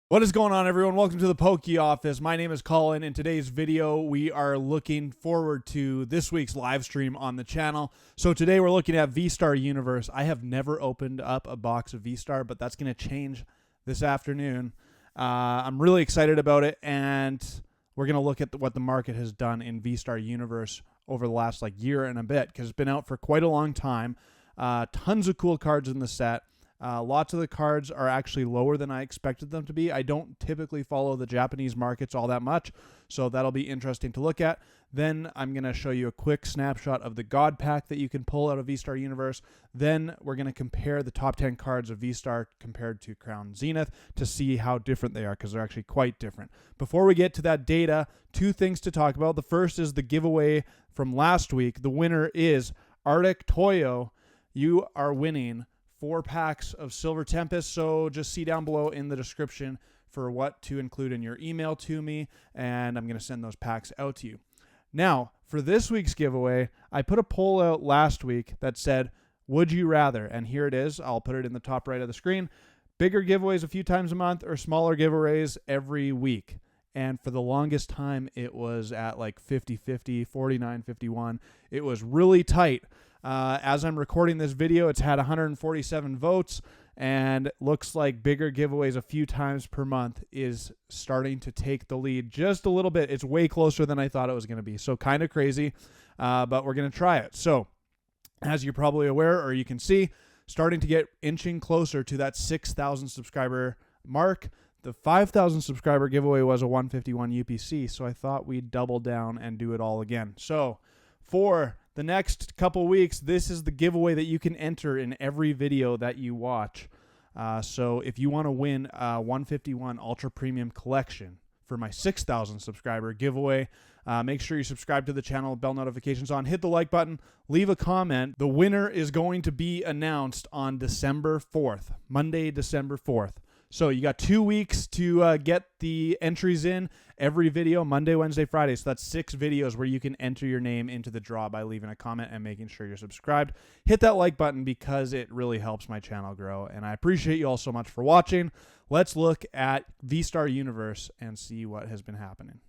What is going on, everyone? Welcome to the Poke Office. My name is Colin. In today's video, we are looking forward to this week's live stream on the channel. So today we're looking at VSTAR Universe. I have never opened up a box of VSTAR, but that's going to change this afternoon. I'm really excited about it, and we're going to look at what the market has done in VSTAR Universe over the last year and a bit, because it's been out for quite a long time. Tons of cool cards in the set. Lots of the cards are actually lower than I expected them to be. I don't typically follow the Japanese markets all that much, so that'll be interesting to look at. Then I'm going to show you a quick snapshot of the God Pack that you can pull out of VSTAR Universe. Then we're going to compare the top 10 cards of VSTAR compared to Crown Zenith to see how different they are, because they're actually quite different. Before we get to that data, two things to talk about. The first is the giveaway from last week. The winner is Arctic Toyo. You are winning 4 packs of Silver Tempest, so just see down below in the description for what to include in your email to me, and I'm going to send those packs out to you. Now, for this week's giveaway, I put a poll out last week that said, would you rather? And here it is. I'll put it in the top right of the screen. Bigger giveaways a few times a month or smaller giveaways every week? And for the longest time, it was at 50-50, 49-51. It was really tight. As I'm recording this video, it's had 147 votes, and looks like bigger giveaways a few times per month is starting to take the lead just a little bit. It's way closer than I thought it was going to be, so kind of crazy, but we're going to try it. So as you're probably aware, or you can see, starting to get inching closer to that 6,000 subscriber mark. The 5,000 subscriber giveaway was a 151 UPC, so I thought we'd double down and do it all again. So for the next couple weeks, this is the giveaway that you can enter in every video that you watch. So if you want to win a 151 Ultra Premium Collection for my 6,000 subscriber giveaway, make sure you subscribe to the channel, bell notifications on, hit the like button, leave a comment. The winner is going to be announced on December 4th, Monday, December 4th. So you got 2 weeks to get the entries in every video, Monday, Wednesday, Friday. So that's 6 videos where you can enter your name into the draw by leaving a comment and making sure you're subscribed. Hit that like button because it really helps my channel grow. And I appreciate you all so much for watching. Let's look at VSTAR Universe and see what has been happening.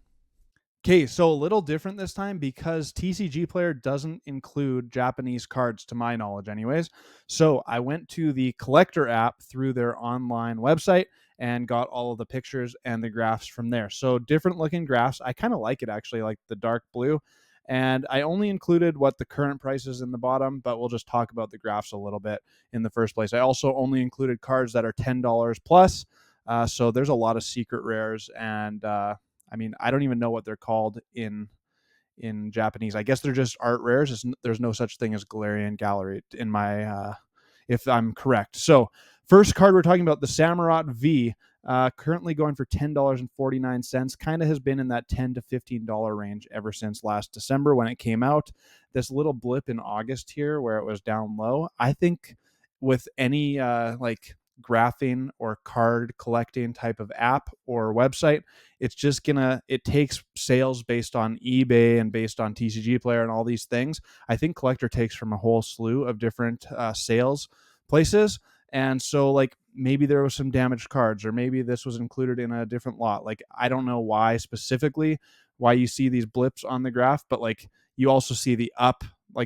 Okay, so a little different this time because TCG Player doesn't include Japanese cards, to my knowledge anyways. So I went to the Collector app through their online website and got all of the pictures and the graphs from there. So different looking graphs. I kind of like it, actually, like the dark blue. And I only included what the current price is in the bottom, but we'll just talk about the graphs a little bit in the first place. I also only included cards that are $10 plus. So there's a lot of secret rares, and I don't even know what they're called in Japanese. I guess they're just art rares. There's no such thing as Galarian Gallery in my, if I'm correct. So first card we're talking about, the Samurott V, currently going for $10.49. Kind of has been in that $10 to $15 range ever since last December when it came out. This little blip in August here where it was down low. I think with any graphing or card collecting type of app or website, it's just it takes sales based on eBay and based on TCG Player and all these things. I think Collector takes from a whole slew of different sales places, and so maybe there was some damaged cards, or maybe this was included in a different lot. I don't know why specifically why you see these blips on the graph, but you also see the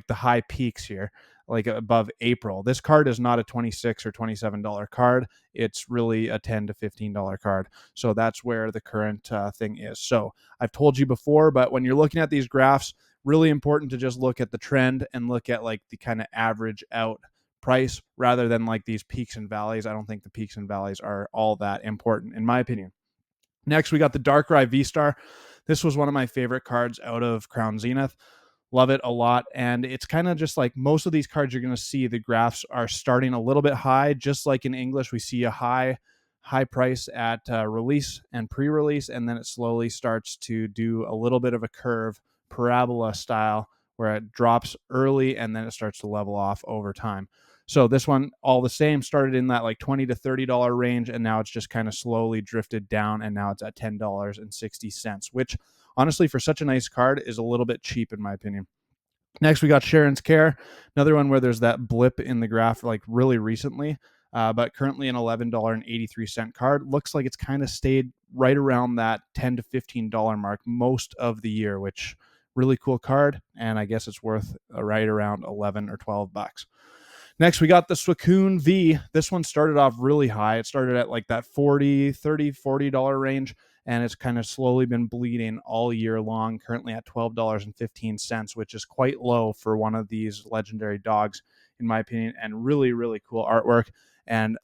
the high peaks here, above April. This card is not a $26 or $27 card. It's really a $10 to $15 card. So that's where the current thing is. So I've told you before, but when you're looking at these graphs, really important to just look at the trend and look at the kind of average out price rather than these peaks and valleys. I don't think the peaks and valleys are all that important, in my opinion. Next, we got the Darkrai V-Star. This was one of my favorite cards out of Crown Zenith. Love it a lot. And it's kind of just like most of these cards you're going to see, the graphs are starting a little bit high. Just like in English, we see a high price at release and pre-release, and then it slowly starts to do a little bit of a curve, parabola style, where it drops early and then it starts to level off over time. So this one, all the same, started in that $20 to $30 range, and now it's just kind of slowly drifted down, and now it's at $10.60, which honestly, for such a nice card, is a little bit cheap in my opinion. Next, we got Sharon's Care, another one where there's that blip in the graph really recently. but currently an $11.83 card. Looks like it's kind of stayed right around that $10 to $15 mark most of the year, which really cool card, and I guess it's worth right around 11 or 12 bucks. Next, we got the Suicune V. This one started off really high. It started at like that $40 range, and it's kind of slowly been bleeding all year long, currently at $12.15, which is quite low for one of these legendary dogs, in my opinion, and really, really cool artwork. And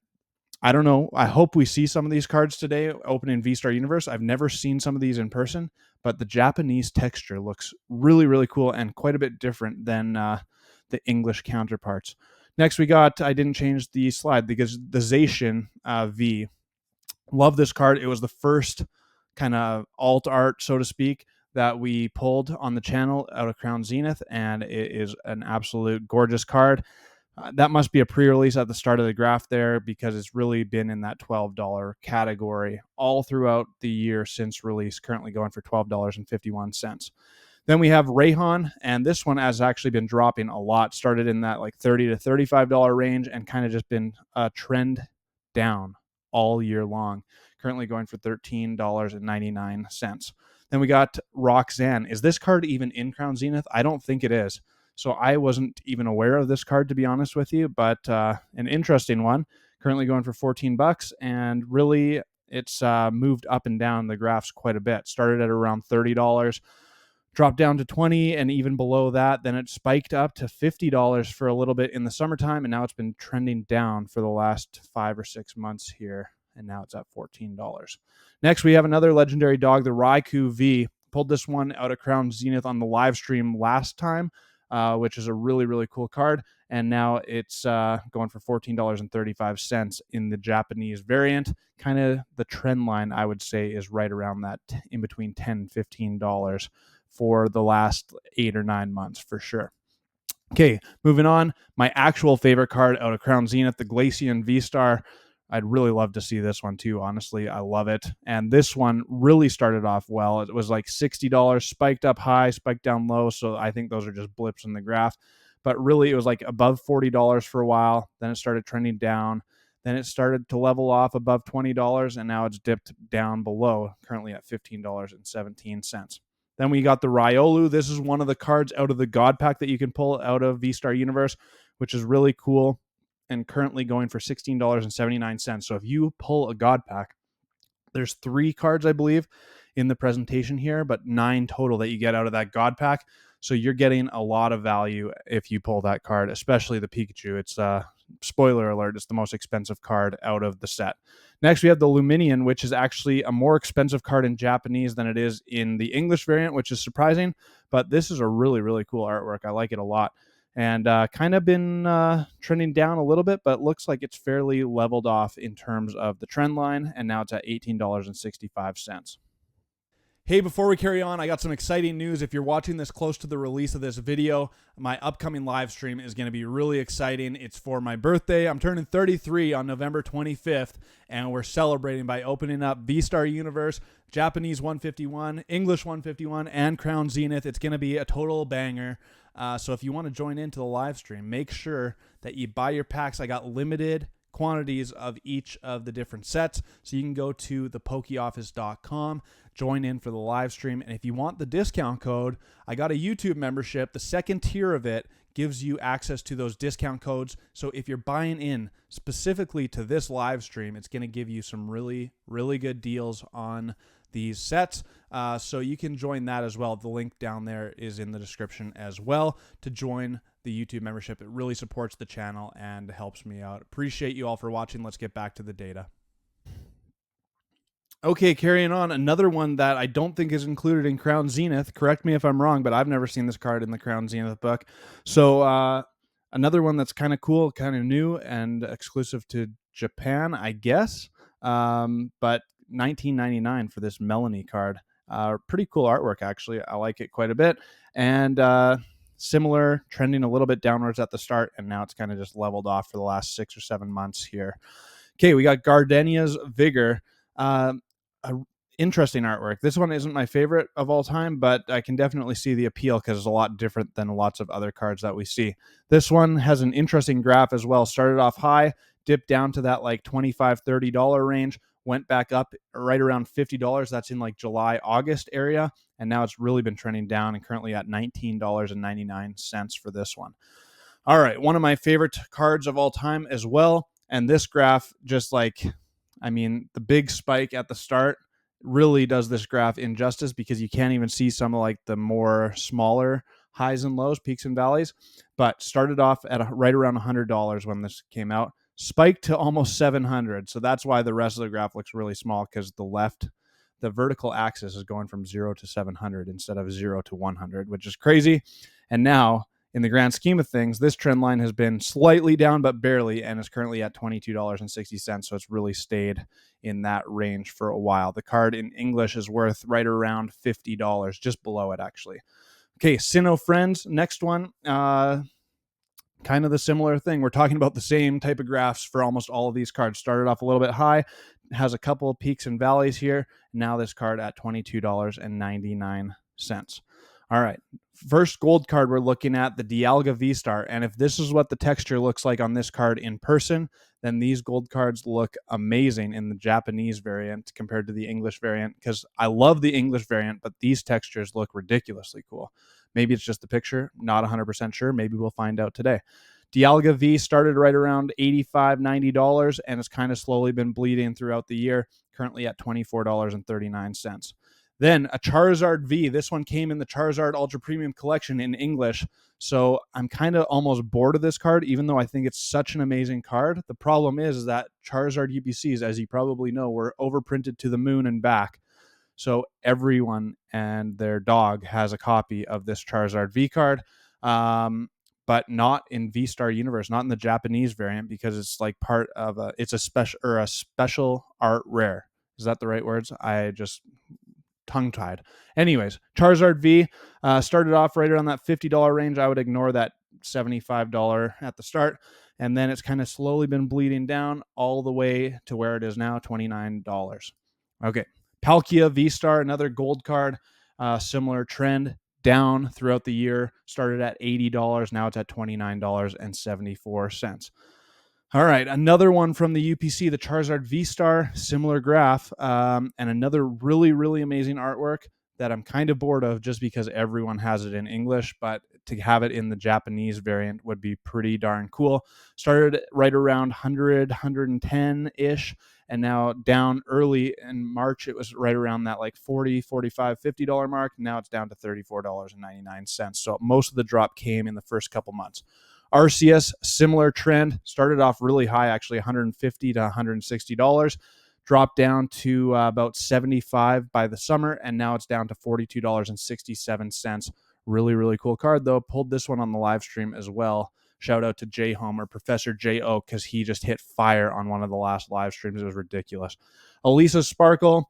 I don't know. I hope we see some of these cards today opening VSTAR Universe. I've never seen some of these in person, but the Japanese texture looks really, really cool and quite a bit different than the English counterparts. Next, we got, I didn't change the slide because the Zacian V. Love this card. It was the first kind of alt art, so to speak, that we pulled on the channel out of Crown Zenith, and it is an absolute gorgeous card. That must be a pre-release at the start of the graph there, because it's really been in that $12 category all throughout the year since release, currently going for $12.51. Then we have Rayhan, and this one has actually been dropping a lot. Started in that like $30 to $35 range and kind of just been a trend down all year long. Currently going for $13.99. Then we got Roxanne. Is this card even in Crown Zenith? I don't think it is. So I wasn't even aware of this card, to be honest with you, but an interesting one. Currently going for 14 bucks, and really it's moved up and down the graphs quite a bit. Started at around $30, dropped down to 20, and even below that, then it spiked up to $50 for a little bit in the summertime, and now it's been trending down for the last 5 or 6 months here, and now it's at $14. Next, we have another legendary dog, the Raikou V. Pulled this one out of Crown Zenith on the live stream last time, which is a really, really cool card, and now it's going for $14.35 in the Japanese variant. Kind of the trend line, I would say, is right around that in between $10 and $15 for the last 8 or 9 months for sure. Okay, moving on. My actual favorite card out of Crown Zenith, the Glacian V-Star. I'd really love to see this one too, honestly. I love it. And this one really started off well. It was like $60, spiked up high, spiked down low. So I think those are just blips in the graph. But really, it was like above $40 for a while. Then it started trending down. Then it started to level off above $20, and now it's dipped down below, currently at $15.17. Then we got the Riolu. This is one of the cards out of the God Pack that you can pull out of VSTAR Universe, which is really cool, and currently going for $16.79. So if you pull a God Pack, there's 3 cards, I believe, in the presentation here, but 9 total that you get out of that God Pack. So you're getting a lot of value if you pull that card, especially the Pikachu. It's spoiler alert, it's the most expensive card out of the set. Next, we have the Luminion, which is actually a more expensive card in Japanese than it is in the English variant, which is surprising. But this is a really, really cool artwork. I like it a lot. And kind of been trending down a little bit, but looks like it's fairly leveled off in terms of the trend line. And now it's at $18.65. Hey, before we carry on, I got some exciting news. If you're watching this close to the release of this video, my upcoming live stream is going to be really exciting. It's for my birthday. I'm turning 33 on November 25th, and we're celebrating by opening up VSTAR Universe, Japanese 151, English 151, and Crown Zenith. It's going to be a total banger. So if you want to join into the live stream, make sure that you buy your packs. I got limited quantities of each of the different sets, so you can go to thepokeoffice.com, join in for the live stream. And if you want the discount code, I got a YouTube membership. The second tier of it gives you access to those discount codes. So if you're buying in specifically to this live stream, it's going to give you some really, really good deals on these sets. So you can join that as well. The link down there is in the description as well to join the YouTube membership. It really supports the channel and helps me out. Appreciate you all for watching. Let's get back to the data. Okay, carrying on, another one that I don't think is included in Crown Zenith. Correct me if I'm wrong, but I've never seen this card in the Crown Zenith book. So another one that's kind of cool, kind of new, and exclusive to Japan, I guess. But $19.99 for this Melanie card. Pretty cool artwork, actually. I like it quite a bit. And similar, trending a little bit downwards at the start, and now it's kind of just leveled off for the last 6 or 7 months here. Okay, we got Gardenia's Vigor. Interesting artwork. This one isn't my favorite of all time, but I can definitely see the appeal because it's a lot different than lots of other cards that we see. This one has an interesting graph as well. Started off high, dipped down to that like $25, $30 range, went back up right around $50. That's in like July, August area. And now it's really been trending down and currently at $19.99 for this one. All right, one of my favorite cards of all time as well. And this graph, just like, I mean, the big spike at the start really does this graph injustice because you can't even see some of like the more smaller highs and lows, peaks and valleys. But started off at right around $100 when this came out, spiked to almost 700. So that's why the rest of the graph looks really small, because the vertical axis is going from 0 to 700 instead of 0 to 100, which is crazy. And now, in the grand scheme of things, this trend line has been slightly down, but barely, and is currently at $22.60. So it's really stayed in that range for a while. The card in English is worth right around $50, just below it, actually. Okay, Sinnoh Friends, next one. Kind of the similar thing. We're talking about the same type of graphs for almost all of these cards. Started off a little bit high, has a couple of peaks and valleys here. Now this card at $22.99. All right, first gold card we're looking at, the Dialga VSTAR. And if this is what the texture looks like on this card in person, then these gold cards look amazing in the Japanese variant compared to the English variant, because I love the English variant, but these textures look ridiculously cool. Maybe it's just the picture, not 100% sure. Maybe we'll find out today. Dialga V started right around $85, $90, and it's kind of slowly been bleeding throughout the year, currently at $24.39. Then a Charizard V. This one came in the Charizard Ultra Premium Collection in English, so I'm kind of almost bored of this card, even though I think it's such an amazing card. The problem is that Charizard UPCs, as you probably know, were overprinted to the moon and back. So everyone and their dog has a copy of this Charizard V card, but not in VSTAR Universe, not in the Japanese variant, because it's like part of a special art rare. Is that the right words? I just tongue-tied. Anyways, Charizard V started off right around that $50 range. I would ignore that $75 at the start, and then it's kind of slowly been bleeding down all the way to where it is now, $29. Okay, Palkia VSTAR, another gold card, similar trend, down throughout the year. Started at $80, now it's at $29.74. All right, another one from the UPC, the Charizard VSTAR, similar graph, and another really, really amazing artwork that I'm kind of bored of just because everyone has it in English, but to have it in the Japanese variant would be pretty darn cool. Started right around 100, 110-ish, and now down early in March, it was right around that like $40, $45, $50 mark. Now it's down to $34.99. So most of the drop came in the first couple months. Arceus, similar trend, started off really high, actually $150 to $160, dropped down to about $75 by the summer, and now it's down to $42.67. Really, really cool card, though. Pulled this one on the live stream as well. Shout out to J Home, or Professor J O, because he just hit fire on one of the last live streams. It was ridiculous. Elisa Sparkle,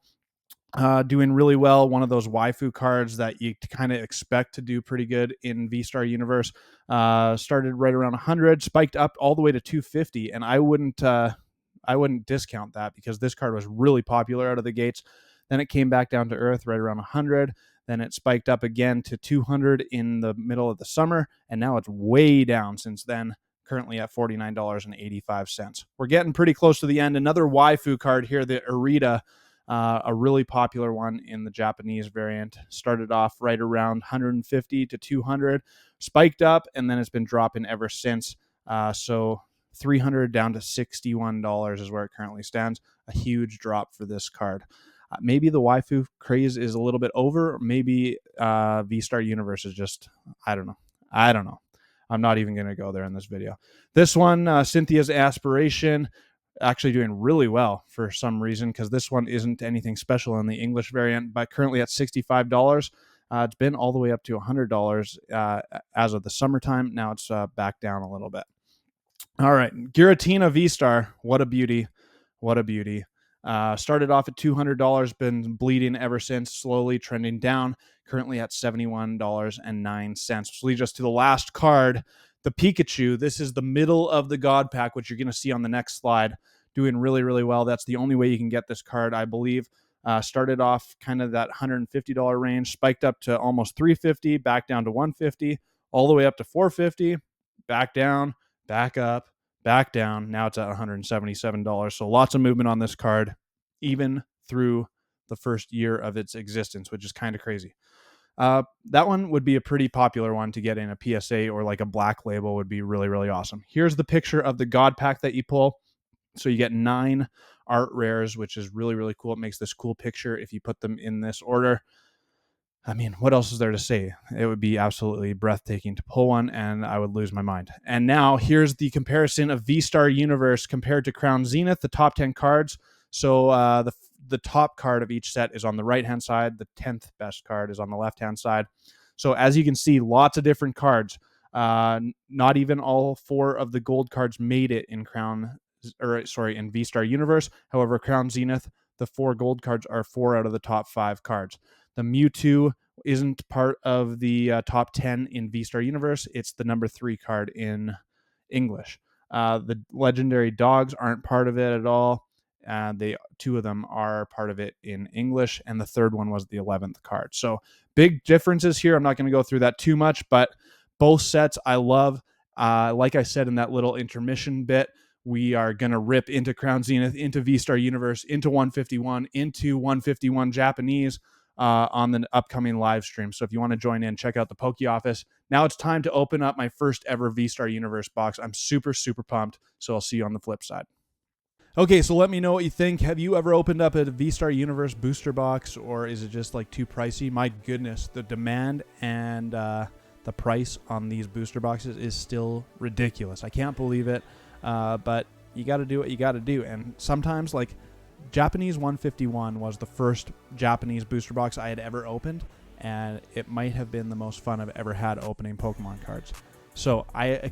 doing really well. One of those waifu cards that you kind of expect to do pretty good in VSTAR Universe. Started right around 100, spiked up all the way to 250, and I wouldn't discount that because this card was really popular out of the gates. Then it came back down to earth right around 100. Then it spiked up again to 200 in the middle of the summer, and now it's way down since then, currently at $49.85. We're getting pretty close to the end. Another waifu card here, the Irida, a really popular one in the Japanese variant. Started off right around 150 to 200, spiked up, and then it's been dropping ever since. So $300 down to $61 is where it currently stands. A huge drop for this card. Maybe the waifu craze is a little bit over. Maybe VSTAR Universe is just, I don't know. I'm not even going to go there in this video. This one, Cynthia's Aspiration, actually doing really well for some reason, because this one isn't anything special in the English variant, but currently at $65. It's been all the way up to $100 as of the summertime. Now it's back down a little bit. All right, Giratina VSTAR, what a beauty. What a beauty. Started off at $200, been bleeding ever since, slowly trending down, currently at $71.09. Which leads us to the last card, the Pikachu. This is the middle of the God Pack, which you're going to see on the next slide, doing really, really well. That's the only way you can get this card, I believe. Started off kind of that $150 range, spiked up to almost $350, back down to $150, all the way up to $450, back down, back up, back down. Now it's at $177. So lots of movement on this card, even through the first year of its existence, which is kind of crazy. That one would be a pretty popular one to get in a PSA, or like a black label would be really, really awesome. Here's the picture of the God Pack that you pull. So you get 9 art rares, which is really, really cool. It makes this cool picture if you put them in this order. I mean, what else is there to say? It would be absolutely breathtaking to pull one, and I would lose my mind. And now here's the comparison of VSTAR Universe compared to Crown Zenith, the top 10 cards. So the top card of each set is on the right-hand side. The 10th best card is on the left-hand side. So as you can see, lots of different cards. Not even all 4 of the gold cards made it in in VSTAR Universe. However, Crown Zenith, the 4 gold cards are 4 out of the top 5 cards. The Mewtwo isn't part of the top 10 in VSTAR Universe. It's the number 3 card in English. The legendary dogs aren't part of it at all. 2 of them are part of it in English, and the 3rd one was the 11th card. So big differences here. I'm not going to go through that too much, but both sets I love. Like I said in that little intermission bit, we are going to rip into Crown Zenith, into VSTAR Universe, into 151, into 151 Japanese on the upcoming live stream. So if you want to join in, check out the Poke Office. Now it's time to open up my first ever VSTAR Universe box. I'm super, super pumped. So I'll see you on the flip side. Okay, so let me know what you think. Have you ever opened up a VSTAR Universe booster box, or is it just like too pricey? My goodness, the demand and the price on these booster boxes is still ridiculous. I can't believe it, but you got to do what you got to do. And sometimes, like, Japanese 151 was the first Japanese booster box I had ever opened, and it might have been the most fun I've ever had opening Pokemon cards. So I'm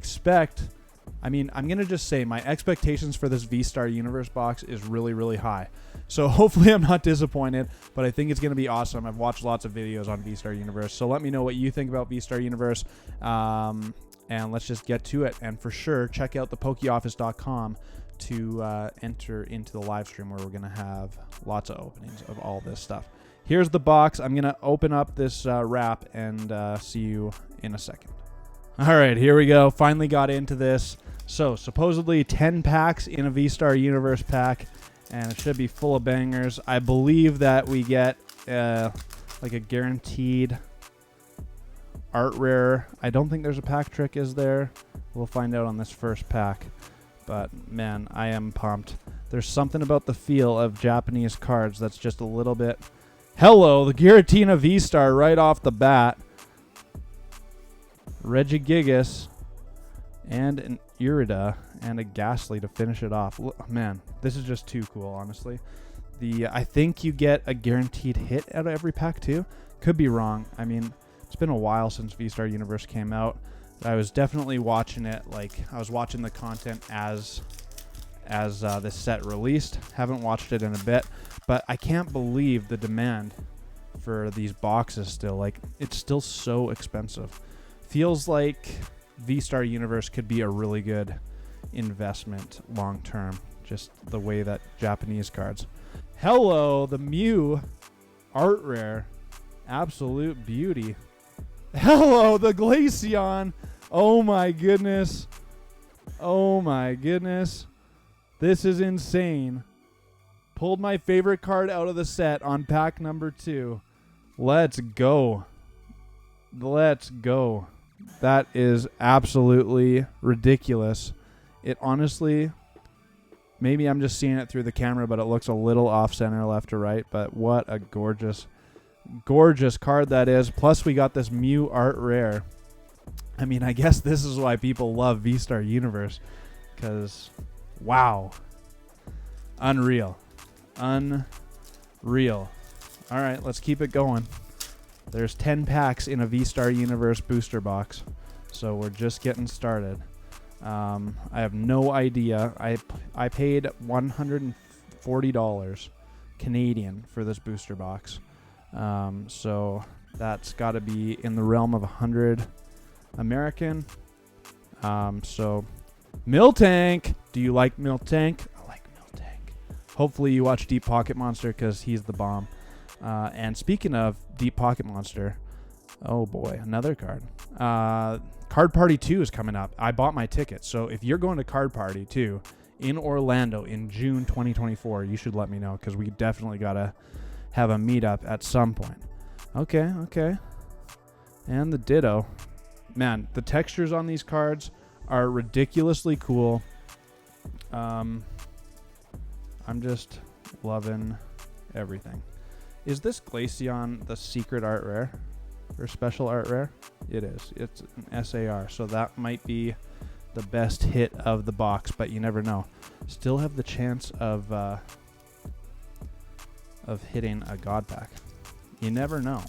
going to just say my expectations for this VSTAR Universe box is really, really high. So hopefully I'm not disappointed, but I think it's going to be awesome. I've watched lots of videos on VSTAR Universe, so let me know what you think about VSTAR Universe, and let's just get to it. And for sure, check out thepokeoffice.com to enter into the live stream, where we're going to have lots of openings of all this stuff. Here's the box. I'm going to open up this wrap and see you in a second. All right, here we go. Finally got into this. So supposedly 10 packs in a VSTAR Universe pack, and it should be full of bangers. I believe that we get like a guaranteed art rare. I don't think there's a pack trick, is there? We'll find out on this first pack. But man, I am pumped. There's something about the feel of Japanese cards that's just a little bit... Hello, the Giratina VSTAR right off the bat. Regigigas, and an Irida, and a Ghastly to finish it off. Man, this is just too cool, honestly. I think you get a guaranteed hit out of every pack, too. Could be wrong. I mean, it's been a while since VSTAR Universe came out. I was definitely watching it, like, I was watching the content as this set released. Haven't watched it in a bit, but I can't believe the demand for these boxes still. Like, it's still so expensive. Feels like VSTAR Universe could be a really good investment long term, just the way that Japanese cards. Hello, the Mew art rare. Absolute beauty. Hello, the Glaceon. Oh my goodness. Oh my goodness. This is insane. Pulled my favorite card out of the set on pack number 2. Let's go. Let's go. That is absolutely ridiculous. It honestly, maybe I'm just seeing it through the camera, but it looks a little off center left to right. But what a gorgeous, gorgeous card that is. Plus, we got this Mew art rare. I mean, I guess this is why people love VSTAR Universe. Because, wow. Unreal. Unreal. All right, let's keep it going. There's 10 packs in a VSTAR Universe booster box. So we're just getting started. I have no idea. I paid $140 Canadian for this booster box. So that's got to be in the realm of 100 American. So Miltank. Do you like Miltank? I like Miltank. Hopefully you watch Deep Pocket Monster because he's the bomb. And speaking of Deep Pocket Monster, Oh boy, another card. Card Party 2 is coming up. I bought my ticket. So if you're going to Card Party 2 in Orlando in June 2024, you should let me know because we definitely got to have a meetup at some point. Okay, okay. And the Ditto. Man, the textures on these cards are ridiculously cool. I'm just loving everything. Is this Glaceon the secret art rare or special art rare? It is. It's an SAR, so that might be the best hit of the box, but you never know. Still have the chance of hitting a God Pack. You never know.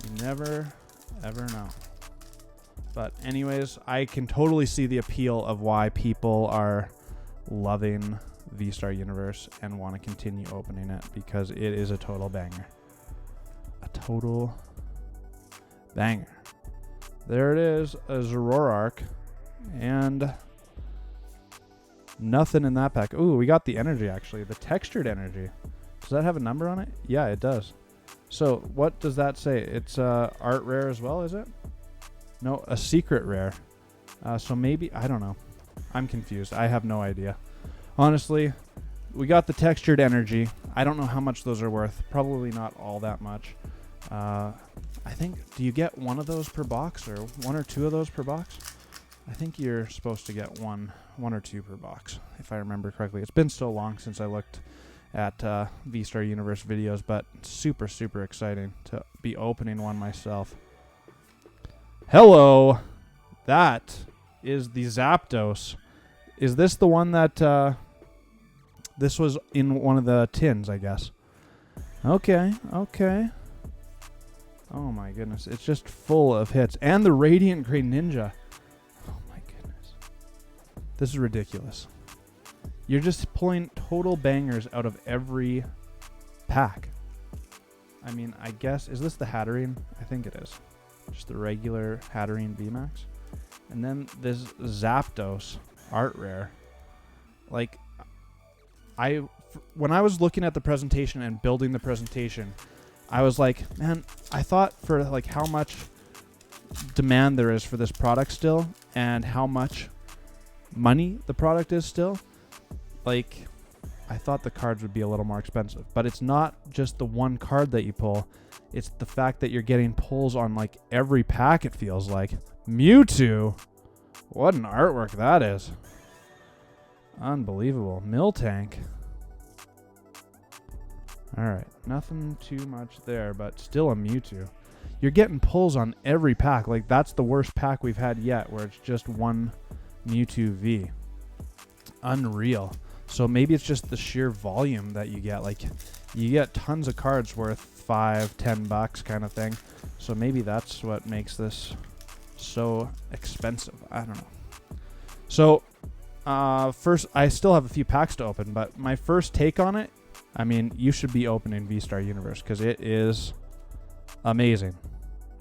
You never, ever know. But anyways, I can totally see the appeal of why people are loving VSTAR Universe and want to continue opening it because it is a total banger. A total banger. There it is, a Zoroark, and nothing in that pack. Ooh, we got the energy actually, the textured energy. Does that have a number on it? Yeah, it does. So what does that say? It's art rare as well, is it? No, a secret rare. So maybe, I don't know. I'm confused. I have no idea. Honestly, we got the textured energy. I don't know how much those are worth. Probably not all that much. I think, do you get one of those per box or one or two of those per box? I think you're supposed to get one or two per box, if I remember correctly. It's been so long since I looked at VSTAR Universe videos, but super, super exciting to be opening one myself. Hello! That is the Zapdos. Is this the one that... this was in one of the tins, I guess. Okay, okay. Oh my goodness. It's just full of hits. And the Radiant Greninja. Oh my goodness. This is ridiculous. You're just pulling total bangers out of every pack. I mean, I guess... Is this the Hatterene? I think it is. Just the regular Hatterene VMAX. And then this Zapdos art rare. Like... when I was looking at the presentation and building the presentation, I was like, man, I thought for like how much demand there is for this product still and how much money the product is still, like I thought the cards would be a little more expensive. But it's not just the one card that you pull. It's the fact that you're getting pulls on like every pack, it feels like. Mewtwo. What an artwork that is. Unbelievable. Miltank. Alright, nothing too much there, but still a Mewtwo. You're getting pulls on every pack. Like, that's the worst pack we've had yet, where it's just one Mewtwo V. Unreal. So maybe it's just the sheer volume that you get. Like, you get tons of cards worth $5-10 kind of thing. So maybe that's what makes this so expensive. I don't know. So... first, I still have a few packs to open, but my first take on it, I mean, you should be opening VSTAR Universe because it is amazing.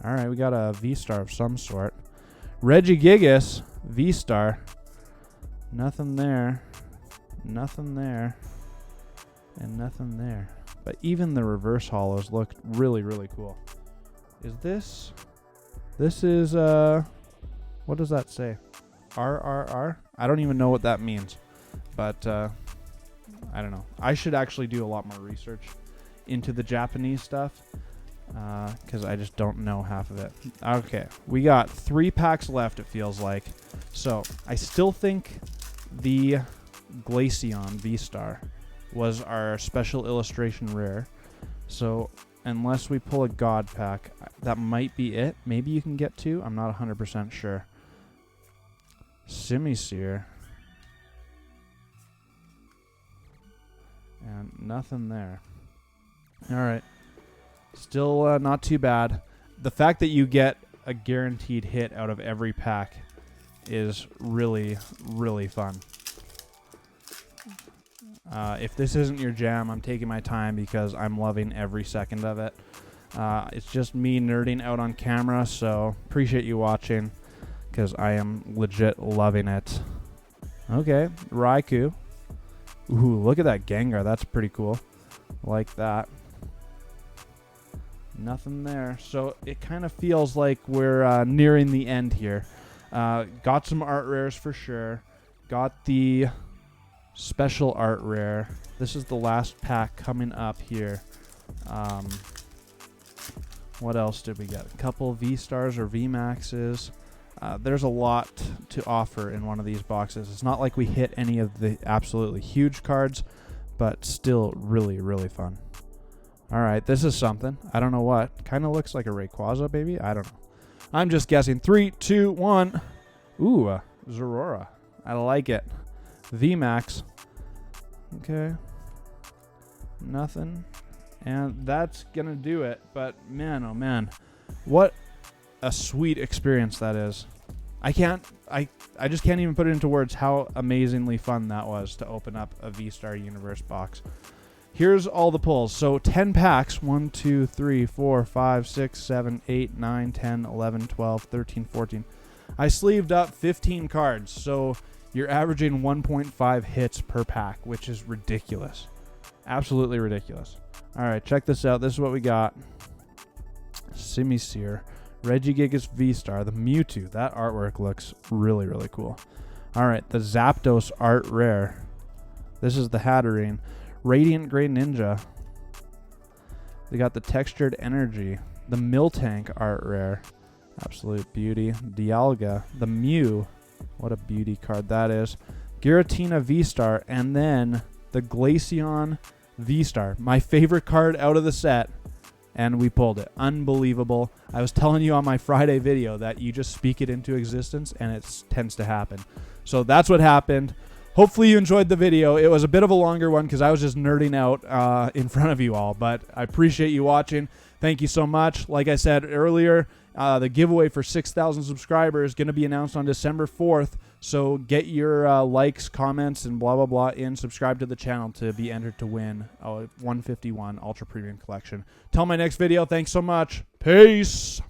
All right, we got a VSTAR of some sort. Regigigas VSTAR. Nothing there. Nothing there. And nothing there. But even the reverse hollows look really, really cool. Is this... This is, what does that say? RRR? I don't even know what that means, but I don't know. I should actually do a lot more research into the Japanese stuff because I just don't know half of it. Okay, we got 3 packs left, it feels like. So I still think the Glaceon VSTAR was our special illustration rare. So unless we pull a God pack, that might be it. Maybe you can get 2. I'm not 100% sure. Simisear. And nothing there. Alright. Still not too bad. The fact that you get a guaranteed hit out of every pack is really, really fun. If this isn't your jam, I'm taking my time because I'm loving every second of it. It's just me nerding out on camera, so appreciate you watching because I am legit loving it. Okay, Raikou. Ooh, look at that Gengar. That's pretty cool. Like that. Nothing there. So it kind of feels like we're nearing the end here. Got some art rares for sure. Got the special art rare. This is the last pack coming up here. What else did we get? A couple V-Stars or V-Maxes. There's a lot to offer in one of these boxes. It's not like we hit any of the absolutely huge cards, but still really, really fun. All right, this is something. I don't know what. Kind of looks like a Rayquaza, baby. I don't know. I'm just guessing. 3, 2, 1. Ooh, Zorora. I like it. VMAX. Okay. Nothing. And that's going to do it. But, man, oh, man. What a sweet experience that is. I just can't even put it into words how amazingly fun that was to open up a VSTAR Universe box. Here's all the pulls. So 10 packs. 1, 2, 3, 4, 5, 6, 7, 8, 9, 10, 11, 12, 13, 14. I sleeved up 15 cards. So you're averaging 1.5 hits per pack, which is ridiculous. Absolutely ridiculous. All right, check this out. This is what we got. Simisear. Regigigas V-Star. The Mewtwo. That artwork looks really, really cool. All right, the Zapdos art rare. This is the Hatterene. Radiant Greninja. They got the Textured Energy. The Miltank art rare. Absolute beauty. Dialga. The Mew. What a beauty card that is. Giratina V-Star. And then the Glaceon V-Star. My favorite card out of the set. And we pulled it. Unbelievable. I was telling you on my Friday video that you just speak it into existence and it tends to happen. So that's what happened. Hopefully you enjoyed the video. It was a bit of a longer one because I was just nerding out in front of you all, but I appreciate you watching. Thank you so much. Like I said earlier, the giveaway for 6,000 subscribers is going to be announced on December 4th, so get your likes, comments, and blah, blah, blah in. Subscribe to the channel to be entered to win a 151 Ultra Premium Collection. Till my next video, thanks so much. Peace!